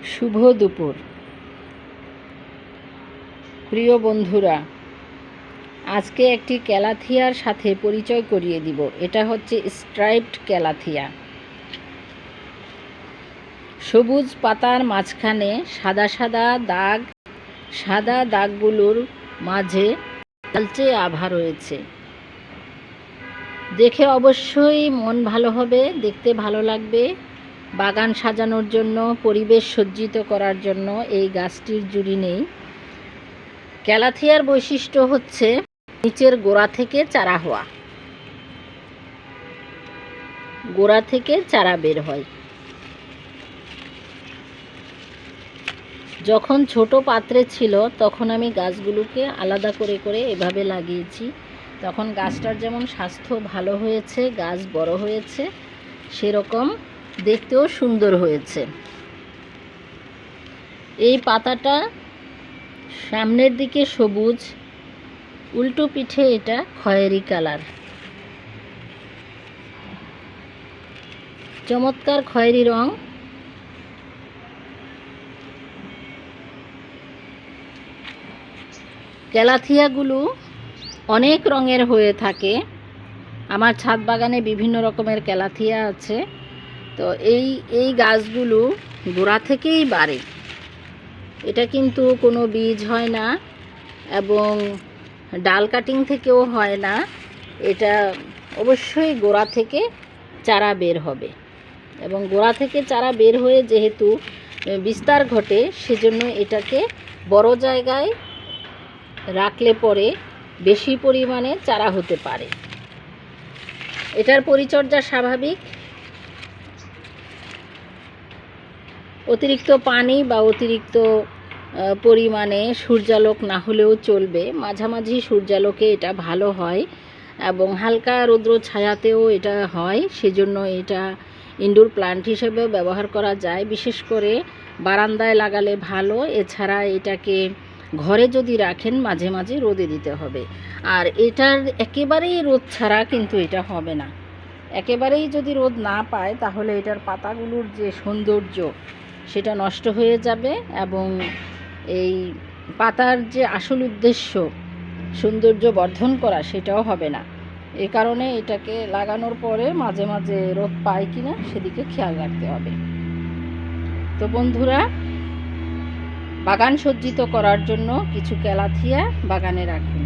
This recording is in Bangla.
শুভ দুপুর প্রিয় বন্ধুরা, আজকে একটি ক্যালাথিয়ার সাথে পরিচয় করিয়ে দিব। এটা হচ্ছে স্ট্রাইপড ক্যালাথিয়া। সবুজ পাতার মাঝখানে সাদা সাদা দাগ, সাদা দাগগুলোর মাঝে লালচে আভা রয়েছে। দেখে অবশ্যই মন ভালো হবে, দেখতে ভালো লাগবে। বাগান সাজানোর জন্য, পরিবেশ সজ্জিত করার জন্য এই গাছটির জুড়ি নেই। ক্যালাথিয়ার বৈশিষ্ট্য হচ্ছে নিচের গোড়া থেকে চারা হওয়া, গোড়া থেকে চারা বের হয়। যখন ছোট পাত্রে ছিল তখন আমি গাছগুলোকে আলাদা করে করে এভাবে লাগিয়েছি। তখন গাছটার যেমন স্বাস্থ্য ভালো হয়েছে, গাছ বড় হয়েছে, সেরকম দেখতেও সুন্দর হয়েছে। এই পাতাটা সামনের দিকে সবুজ, উল্টো পিঠে এটা খয়েরি কালার, চমৎকার খয়েরি রং। ক্যালাথিয়াগুলো অনেক রঙের হয়ে থাকে। আমার ছাদ বাগানে বিভিন্ন রকমের ক্যালাথিয়া আছে। তো এই গাছগুলো গোড়া থেকেই বাড়ে। এটা কিন্তু কোনো বীজ হয় না এবং ডাল কাটিং থেকেও হয় না। এটা অবশ্যই গোড়া থেকে চারা বের হবে, এবং গোড়া থেকে চারা বের হয়ে যেহেতু বিস্তার ঘটে, সেজন্য এটাকে বড় জায়গায় রাখলে পরে বেশি পরিমাণে চারা হতে পারে। এটার পরিচর্যা স্বাভাবিক। অতিরিক্ত পানি বা অতিরিক্ত পরিমাণে সূর্যালোক না হলেও চলবে, মাঝামাঝি সূর্যালোকে এটা ভালো হয় এবং হালকা রৌদ্র ছায়াতেও এটা হয়। সেজন্য এটা ইনডোর প্লান্ট হিসেবেও ব্যবহার করা যায়। বিশেষ করে বারান্দায় লাগালে ভালো। এছাড়া এটাকে ঘরে যদি রাখেন মাঝে মাঝে রোদে দিতে হবে। আর এটার একেবারেই রোদ ছাড়া কিন্তু এটা হবে না। একেবারেই যদি রোদ না পায় তাহলে এটার পাতাগুলোর যে সৌন্দর্য সেটা নষ্ট হয়ে যাবে, এবং এই পাতার যে আসল উদ্দেশ্য সৌন্দর্য বর্ধন করা সেটাও হবে না। এই কারণে এটাকে লাগানোর পরে মাঝে মাঝে রোদ পায় কিনা সেদিকে খেয়াল রাখতে হবে। তো বন্ধুরা, বাগান সজ্জিত করার জন্য কিছু ক্যালাথিয়া বাগানে রাখুন।